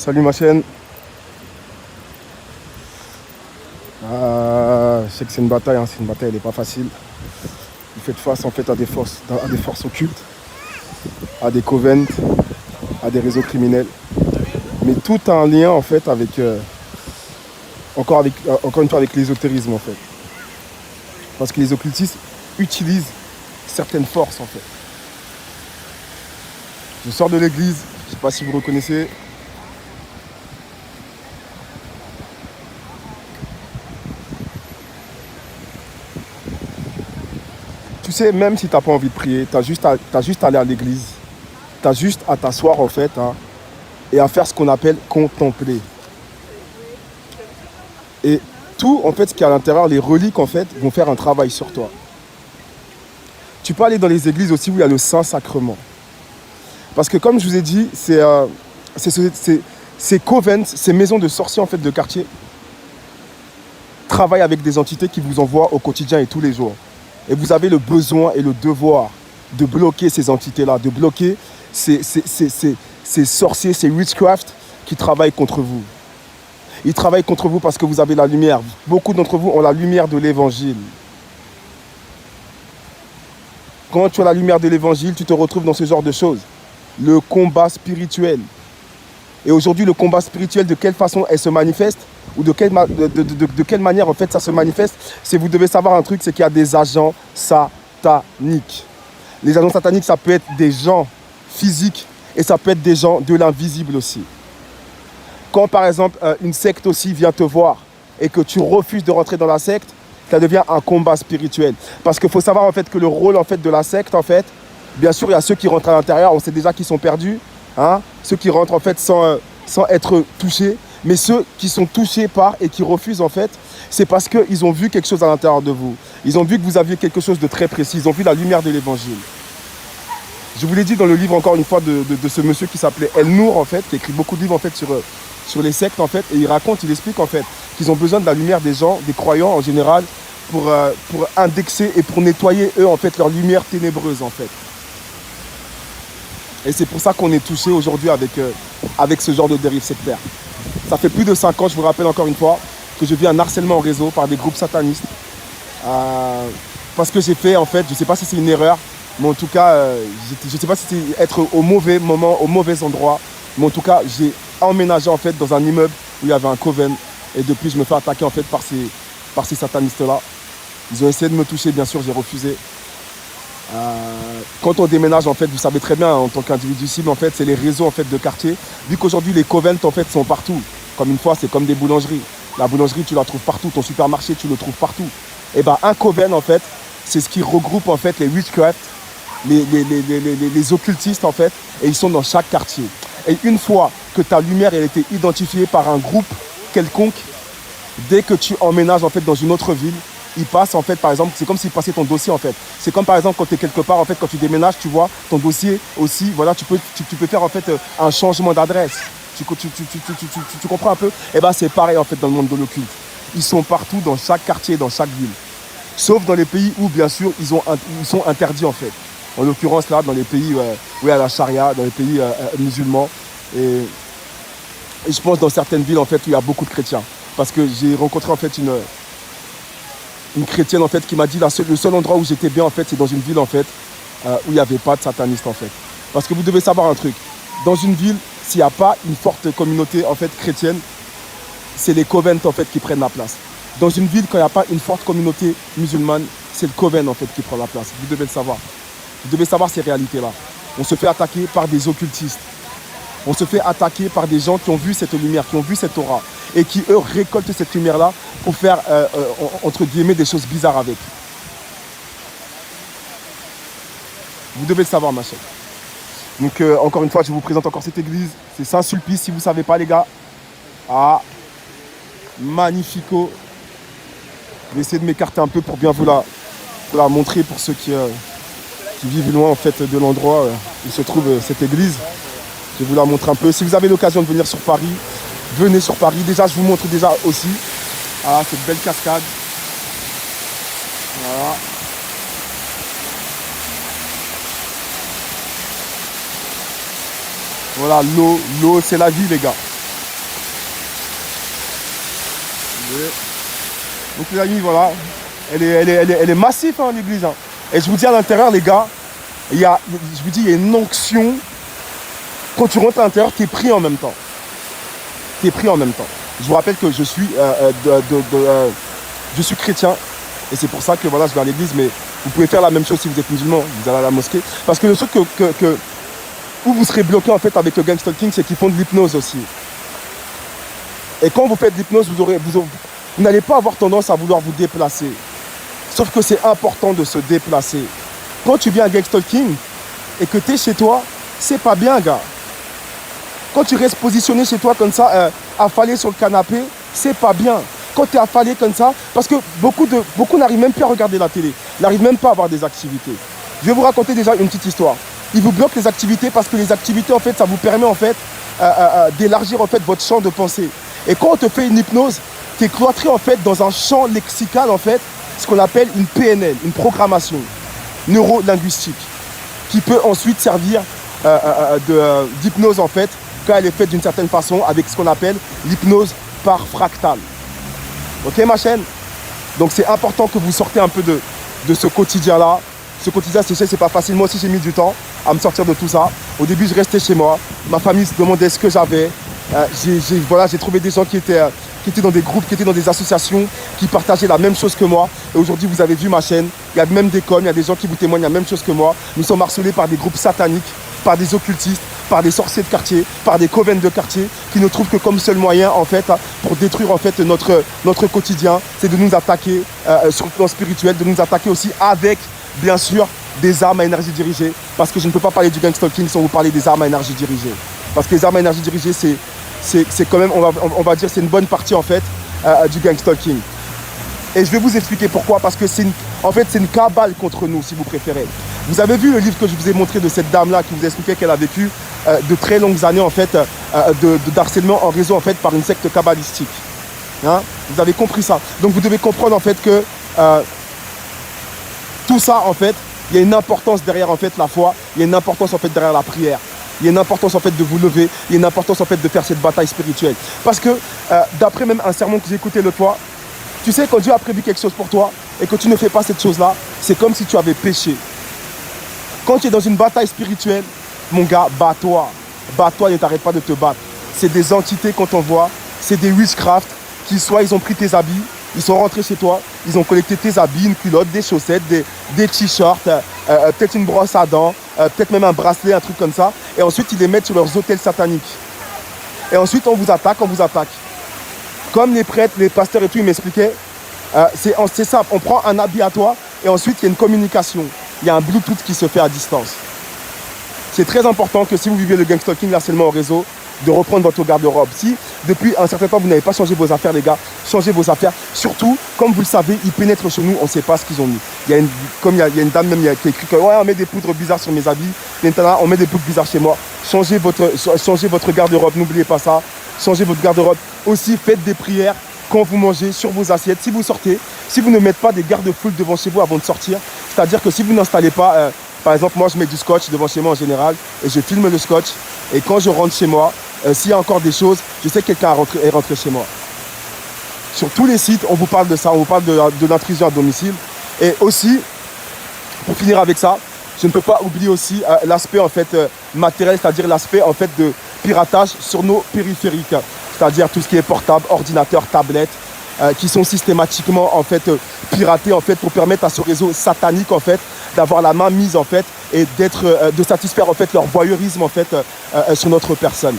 Salut ma chaîne. Je sais que c'est une bataille, elle n'est pas facile. Vous faites face en fait à des forces occultes, à des covens, à des réseaux criminels. Mais tout a un lien en fait avec, encore une fois avec l'ésotérisme en fait. Parce que les occultistes utilisent certaines forces en fait. Je sors de l'église, je ne sais pas si vous reconnaissez. Tu sais, même si tu n'as pas envie de prier, tu as juste à aller à l'église. Tu as juste à t'asseoir en fait et à faire ce qu'on appelle contempler. Et tout en fait ce qui est à l'intérieur, les reliques en fait, vont faire un travail sur toi. Tu peux aller dans les églises aussi où il y a le Saint-Sacrement. Parce que comme je vous ai dit, ces covens, ces maisons de sorciers en fait de quartier, travaillent avec des entités qui vous envoient au quotidien et tous les jours. Et vous avez le besoin et le devoir de bloquer ces entités-là, de bloquer ces sorciers, ces witchcraft qui travaillent contre vous. Ils travaillent contre vous parce que vous avez la lumière. Beaucoup d'entre vous ont la lumière de l'évangile. Quand tu as la lumière de l'évangile, tu te retrouves dans ce genre de choses. Le combat spirituel. Et aujourd'hui, le combat spirituel, de quelle façon elle se manifeste ou de quelle manière en fait ça se manifeste, c'est vous devez savoir un truc, c'est qu'il y a des agents sataniques. Les agents sataniques, ça peut être des gens physiques et ça peut être des gens de l'invisible aussi. Quand par exemple une secte aussi vient te voir et que tu refuses de rentrer dans la secte, ça devient un combat spirituel. Parce qu'il faut savoir en fait que le rôle en fait de la secte en fait, bien sûr il y a ceux qui rentrent à l'intérieur, on sait déjà qu'ils sont perdus, hein, ceux qui rentrent en fait sans être touchés, mais ceux qui sont touchés par et qui refusent en fait, c'est parce qu'ils ont vu quelque chose à l'intérieur de vous. Ils ont vu que vous aviez quelque chose de très précis, ils ont vu la lumière de l'évangile. Je vous l'ai dit dans le livre encore une fois de ce monsieur qui s'appelait El Nour en fait, qui écrit beaucoup de livres en fait sur les sectes en fait, et il explique en fait qu'ils ont besoin de la lumière des gens, des croyants en général, pour indexer et pour nettoyer eux en fait leur lumière ténébreuse en fait. Et c'est pour ça qu'on est touché aujourd'hui avec ce genre de dérive sectaire. Ça fait plus de 5 ans, je vous rappelle encore une fois, que je vis un harcèlement en réseau par des groupes satanistes. Parce que j'ai fait en fait, je ne sais pas si c'est une erreur, mais en tout cas, je ne sais pas si c'est être au mauvais moment, au mauvais endroit, mais en tout cas, j'ai emménagé en fait dans un immeuble où il y avait un coven, et depuis je me fais attaquer en fait par ces satanistes-là. Ils ont essayé de me toucher, bien sûr, j'ai refusé. Quand on déménage, en fait, vous savez très bien, en tant qu'individu cible, en fait, c'est les réseaux en fait de quartier. Vu qu'aujourd'hui les covens en fait sont partout. Comme une fois, c'est comme des boulangeries. La boulangerie, tu la trouves partout. Ton supermarché, tu le trouves partout. Et ben, un coven en fait, c'est ce qui regroupe en fait les witchcraft, les occultistes en fait, et ils sont dans chaque quartier. Et une fois que ta lumière elle a été identifiée par un groupe quelconque, dès que tu emménages en fait dans une autre ville, ils passent en fait, par exemple, c'est comme s'ils passaient ton dossier en fait. C'est comme par exemple quand tu es quelque part en fait, quand tu déménages, tu vois, ton dossier aussi, voilà, tu peux faire en fait un changement d'adresse. Tu comprends un peu? Et ben c'est pareil en fait dans le monde de l'occulte. Ils sont partout dans chaque quartier, dans chaque ville. Sauf dans les pays où bien sûr ils sont interdits en fait. En l'occurrence là, dans les pays où il y a la charia, dans les pays musulmans. Et je pense dans certaines villes en fait où il y a beaucoup de chrétiens. Parce que j'ai rencontré en fait une chrétienne en fait qui m'a dit le seul endroit où j'étais bien en fait c'est dans une ville en fait où il n'y avait pas de satanistes en fait. Parce que vous devez savoir un truc, dans une ville s'il n'y a pas une forte communauté en fait chrétienne, c'est les covens en fait qui prennent la place. Dans une ville quand il n'y a pas une forte communauté musulmane, c'est le coven en fait qui prend la place. Vous devez le savoir. Vous devez savoir ces réalités là. On se fait attaquer par des occultistes. On se fait attaquer par des gens qui ont vu cette lumière, qui ont vu cette aura et qui, eux, récoltent cette lumière-là pour faire, entre guillemets, des choses bizarres avec. Vous devez le savoir, ma chère. Donc, encore une fois, je vous présente encore cette église. C'est Saint-Sulpice, si vous ne savez pas, les gars. Ah, magnifico. Je vais essayer de m'écarter un peu pour bien vous la montrer pour ceux qui vivent loin, en fait, de l'endroit où se trouve cette église. Je vais vous la montrer un peu. Si vous avez l'occasion de venir sur Paris, venez sur Paris. Déjà, je vous montre déjà aussi cette belle cascade. Voilà. Voilà, l'eau, c'est la vie, les gars. Donc les amis, voilà, elle est massive hein, l'église. Hein. Et je vous dis à l'intérieur, les gars, je vous dis, il y a une onction. Quand tu rentres à l'intérieur, tu es pris en même temps. Tu es pris en même temps. Je vous rappelle que je suis chrétien. Et c'est pour ça que voilà, je vais à l'église. Mais vous pouvez faire la même chose si vous êtes musulman. Vous allez à la mosquée. Parce que le truc où vous serez bloqué en fait avec le gang stalking, c'est qu'ils font de l'hypnose aussi. Et quand vous faites de l'hypnose, vous n'allez pas avoir tendance à vouloir vous déplacer. Sauf que c'est important de se déplacer. Quand tu viens à gang stalking et que tu es chez toi, c'est pas bien, gars. Quand tu restes positionné chez toi comme ça, affalé sur le canapé, c'est pas bien. Quand tu es affalé comme ça, parce que beaucoup n'arrivent même plus à regarder la télé, n'arrivent même pas à avoir des activités. Je vais vous raconter déjà une petite histoire. Ils vous bloquent les activités parce que les activités, en fait, ça vous permet en fait d'élargir en fait votre champ de pensée. Et quand on te fait une hypnose, tu es cloîtré en fait dans un champ lexical en fait, ce qu'on appelle une PNL, une programmation neuro-linguistique, qui peut ensuite servir d'hypnose en fait, quand elle est faite d'une certaine façon avec ce qu'on appelle l'hypnose par fractal. Ok ma chaîne? Donc c'est important que vous sortez un peu de ce quotidien-là. Ce quotidien, c'est pas facile. Moi aussi, j'ai mis du temps à me sortir de tout ça. Au début, je restais chez moi. Ma famille se demandait ce que j'avais. J'ai trouvé des gens qui étaient dans des groupes, qui étaient dans des associations, qui partageaient la même chose que moi. Et aujourd'hui, vous avez vu ma chaîne. Il y a même des coms, il y a des gens qui vous témoignent la même chose que moi. Nous sommes harcelés par des groupes sataniques, par des occultistes, par des sorciers de quartier, par des coven de quartier, qui ne trouvent que comme seul moyen, en fait, pour détruire en fait notre quotidien, c'est de nous attaquer sur le plan spirituel, de nous attaquer aussi avec, bien sûr, des armes à énergie dirigée. Parce que je ne peux pas parler du gang stalking sans vous parler des armes à énergie dirigée. Parce que les armes à énergie dirigée, c'est quand même, on va dire, c'est une bonne partie en fait du gang stalking. Et je vais vous expliquer pourquoi. Parce que c'est une cabale contre nous, si vous préférez. Vous avez vu le livre que je vous ai montré de cette dame-là qui vous expliquait qu'elle a vécu de très longues années en fait d'harcèlement en réseau en fait par une secte kabbalistique. Hein? Vous avez compris ça. Donc vous devez comprendre en fait que tout ça en fait, il y a une importance derrière en fait la foi, il y a une importance en fait derrière la prière. Il y a une importance en fait de vous lever, il y a une importance en fait de faire cette bataille spirituelle. Parce que d'après même un sermon que j'ai écouté l'autre fois, tu sais, quand Dieu a prévu quelque chose pour toi et que tu ne fais pas cette chose-là, c'est comme si tu avais péché. Quand tu es dans une bataille spirituelle, mon gars, bats-toi. Bats-toi, ne t'arrête pas de te battre. C'est des entités qu'on t'envoie, c'est des witchcraft qui soit ils ont pris tes habits, ils sont rentrés chez toi, ils ont collecté tes habits, une culotte, des chaussettes, des t-shirts, peut-être une brosse à dents, peut-être même un bracelet, un truc comme ça. Et ensuite, ils les mettent sur leurs autels sataniques. Et ensuite, on vous attaque. Comme les prêtres, les pasteurs et tout, ils m'expliquaient, c'est simple. On prend un habit à toi et ensuite, il y a une communication. Il y a un Bluetooth qui se fait à distance. C'est très important que si vous vivez le gang stalking, l'harcèlement au réseau, de reprendre votre garde-robe. Si depuis un certain temps, vous n'avez pas changé vos affaires, les gars, changez vos affaires. Surtout, comme vous le savez, ils pénètrent chez nous, on ne sait pas ce qu'ils ont mis. Il y a une dame même qui a écrit que ouais, on met des poudres bizarres sur mes habits. Maintenant, on met des poudres bizarres chez moi. Changez votre garde-robe, n'oubliez pas ça. Changez votre garde-robe. Aussi, faites des prières quand vous mangez sur vos assiettes. Si vous sortez, si vous ne mettez pas des garde-fous devant chez vous avant de sortir, c'est-à-dire que si vous n'installez pas, par exemple, moi je mets du scotch devant chez moi en général et je filme le scotch. Et quand je rentre chez moi, s'il y a encore des choses, je sais que quelqu'un est rentré chez moi. Sur tous les sites, on vous parle de ça, on vous parle de l'intrusion à domicile. Et aussi, pour finir avec ça, je ne peux pas oublier aussi l'aspect en fait matériel, c'est-à-dire l'aspect en fait de piratage sur nos périphériques, c'est-à-dire tout ce qui est portable, ordinateur, tablette, qui sont systématiquement en fait piratés en fait pour permettre à ce réseau satanique en fait d'avoir la main mise en fait et de satisfaire en fait leur voyeurisme en fait sur notre personne.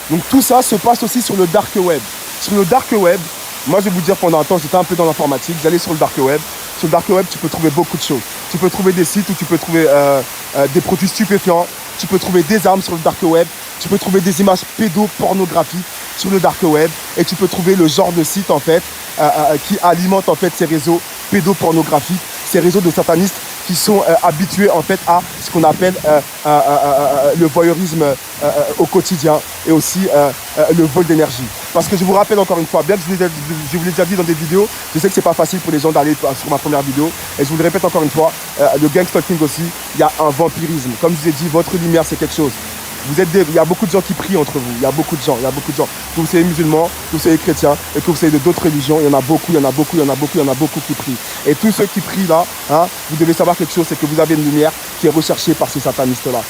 Donc tout ça se passe aussi sur le dark web. Sur le dark web, moi je vais vous dire pendant un temps j'étais un peu dans l'informatique, j'allais sur le dark web. Sur le dark web tu peux trouver beaucoup de choses. Tu peux trouver des sites où tu peux trouver des produits stupéfiants, tu peux trouver des armes sur le dark web, tu peux trouver des images pédopornographiques sur le dark web et tu peux trouver le genre de site en fait qui alimente en fait ces réseaux pédopornographiques, ces réseaux de satanistes qui sont habitués en fait à ce qu'on appelle le voyeurisme au quotidien et aussi le vol d'énergie. Parce que je vous rappelle encore une fois, bien que je vous l'ai déjà dit dans des vidéos, je sais que c'est pas facile pour les gens d'aller sur ma première vidéo et je vous le répète encore une fois, le gang stalking aussi, il y a un vampirisme. Comme je vous ai dit, votre lumière c'est quelque chose. Il y a beaucoup de gens qui prient entre vous. Il y a beaucoup de gens. Que vous soyez musulmans, que vous soyez chrétiens et que vous soyez de d'autres religions, il y en a beaucoup qui prient. Et tous ceux qui prient là, hein, vous devez savoir quelque chose, c'est que vous avez une lumière qui est recherchée par ces satanistes-là.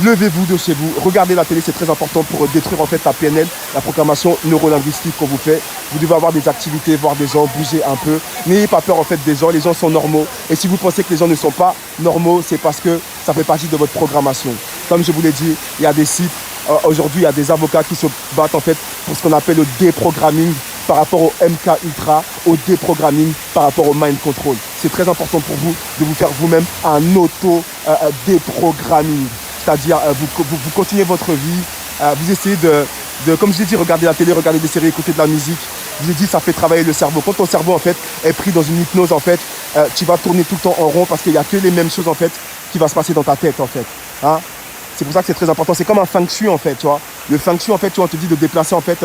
Levez-vous de chez vous, regardez la télé, c'est très important pour détruire en fait la PNL, la programmation neurolinguistique qu'on vous fait. Vous devez avoir des activités, voir des gens, bouger un peu. N'ayez pas peur en fait des gens, les gens sont normaux. Et si vous pensez que les gens ne sont pas normaux, c'est parce que ça fait partie de votre programmation. Comme je vous l'ai dit, il y a des sites, aujourd'hui il y a des avocats qui se battent en fait pour ce qu'on appelle le déprogramming par rapport au MK Ultra, au déprogramming par rapport au mind control. C'est très important pour vous de vous faire vous-même un auto-déprogramming. C'est-à-dire, vous continuez votre vie, vous essayez de, comme je l'ai dit, regarder la télé, regarder des séries, écouter de la musique. Je vous ai dit, ça fait travailler le cerveau. Quand ton cerveau, en fait, est pris dans une hypnose, en fait, tu vas tourner tout le temps en rond parce qu'il n'y a que les mêmes choses, en fait, qui vont se passer dans ta tête, en fait. Hein? C'est pour ça que c'est très important. C'est comme un feng shui, en fait, tu vois. Le feng shui, en fait, tu vois, on te dit de déplacer, en fait,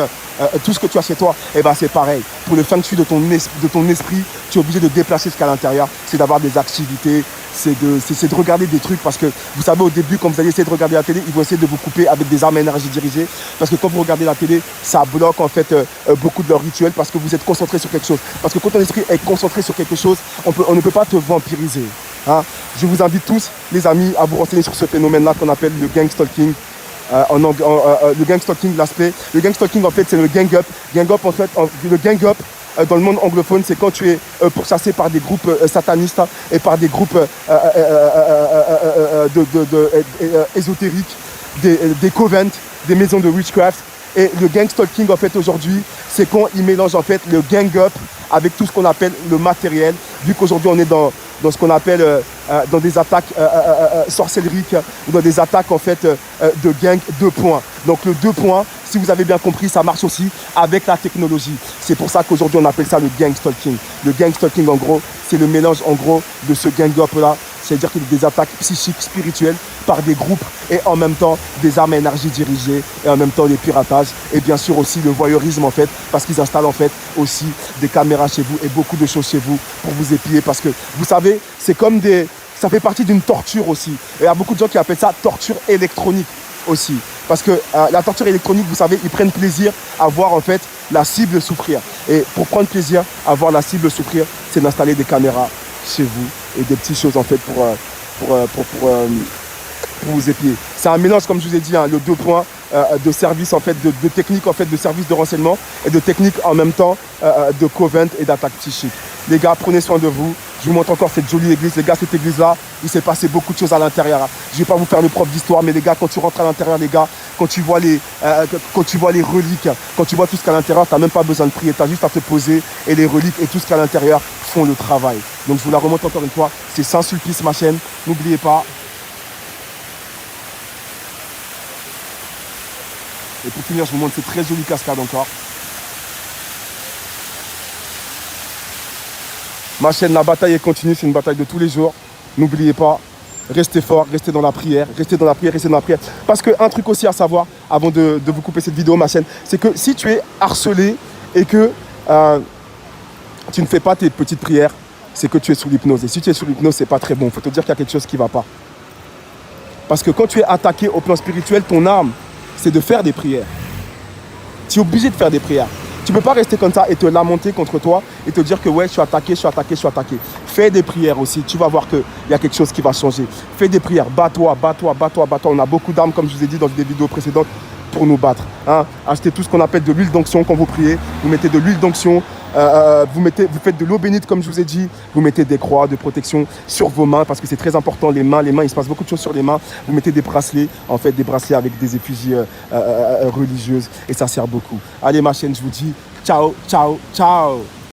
tout ce que tu as chez toi. Et ben, c'est pareil. Pour le feng shui de ton esprit, tu es obligé de déplacer ce qu'il y a à l'intérieur. C'est d'avoir des activités, c'est de regarder des trucs. Parce que, vous savez, au début, quand vous allez essayer de regarder la télé, ils vont essayer de vous couper avec des armes à énergie dirigées. Parce que quand vous regardez la télé, ça bloque, en fait, beaucoup de leurs rituels parce que vous êtes concentré sur quelque chose. Parce que quand ton esprit est concentré sur quelque chose, on ne peut pas te vampiriser. Hein? Je vous invite tous, les amis, à vous renseigner sur ce phénomène-là qu'on appelle le gang stalking. Le gang stalking, l'aspect. Le gang stalking, en fait, c'est le gang up. Gang up, en fait, le gang up, dans le monde anglophone, c'est quand tu es pourchassé par des groupes satanistes et par des groupes ésotériques, des covens, des maisons de witchcraft. Et le gang stalking, en fait, aujourd'hui, c'est quand ils mélangent, en fait, le gang up avec tout ce qu'on appelle le matériel. Vu qu'aujourd'hui, on est dans ce qu'on appelle dans des attaques sorcelleriques ou dans des attaques, en fait, de gang 2 points. Donc, le 2 points, si vous avez bien compris, ça marche aussi avec la technologie. C'est pour ça qu'aujourd'hui, on appelle ça le gang stalking. Le gang stalking, en gros, c'est le mélange, en gros, de ce gang up-là. C'est-à-dire qu'il y a des attaques psychiques, spirituelles par des groupes et en même temps des armes à énergie dirigées et en même temps des piratages et bien sûr aussi le voyeurisme en fait parce qu'ils installent en fait aussi des caméras chez vous et beaucoup de choses chez vous pour vous épier parce que vous savez, c'est comme ça fait partie d'une torture aussi. Et il y a beaucoup de gens qui appellent ça torture électronique aussi. Parce que la torture électronique, vous savez, ils prennent plaisir à voir en fait la cible souffrir. Et pour prendre plaisir à voir la cible souffrir, c'est d'installer des caméras chez vous et des petites choses en fait pour vous épier. C'est un mélange, comme je vous ai dit, hein, le 2 points de service en fait, de techniques en fait, de service de renseignement et de techniques en même temps de covent et d'attaque psychique. Les gars, prenez soin de vous. Je vous montre encore cette jolie église. Les gars, cette église-là, il s'est passé beaucoup de choses à l'intérieur. Je ne vais pas vous faire le prof d'histoire, mais les gars, quand tu rentres à l'intérieur, les gars, quand tu vois les reliques, quand tu vois tout ce qu'il y a à l'intérieur, tu n'as même pas besoin de prier. Tu as juste à te poser et les reliques et tout ce qu'il y a à l'intérieur font le travail. Donc je vous la remonte encore une fois. C'est Saint-Sulpice, ma chaîne. N'oubliez pas. Et pour finir, je vous montre cette très jolie cascade encore. Ma chaîne, la bataille est continue, c'est une bataille de tous les jours. N'oubliez pas, restez fort, restez dans la prière, restez dans la prière, restez dans la prière. Parce qu'un truc aussi à savoir, avant de vous couper cette vidéo, ma chaîne, c'est que si tu es harcelé et que tu ne fais pas tes petites prières, c'est que tu es sous l'hypnose. Et si tu es sous l'hypnose, c'est pas très bon. Il faut te dire qu'il y a quelque chose qui ne va pas. Parce que quand tu es attaqué au plan spirituel, ton arme, c'est de faire des prières. Tu es obligé de faire des prières. Tu ne peux pas rester comme ça et te lamenter contre toi et te dire que ouais, je suis attaqué, je suis attaqué, je suis attaqué. Fais des prières aussi. Tu vas voir qu'il y a quelque chose qui va changer. Fais des prières. Bats-toi, bats-toi, bats-toi, bats-toi. On a beaucoup d'armes, comme je vous ai dit dans des vidéos précédentes, pour nous battre. Hein. Achetez tout ce qu'on appelle de l'huile d'onction quand vous priez. Vous mettez de l'huile d'onction. Vous faites de l'eau bénite, comme je vous ai dit. Vous mettez des croix de protection sur vos mains parce que c'est très important. Les mains, il se passe beaucoup de choses sur les mains. Vous mettez des bracelets, en fait, des bracelets avec des effigies religieuses et ça sert beaucoup. Allez, ma chaîne, je vous dis ciao, ciao, ciao.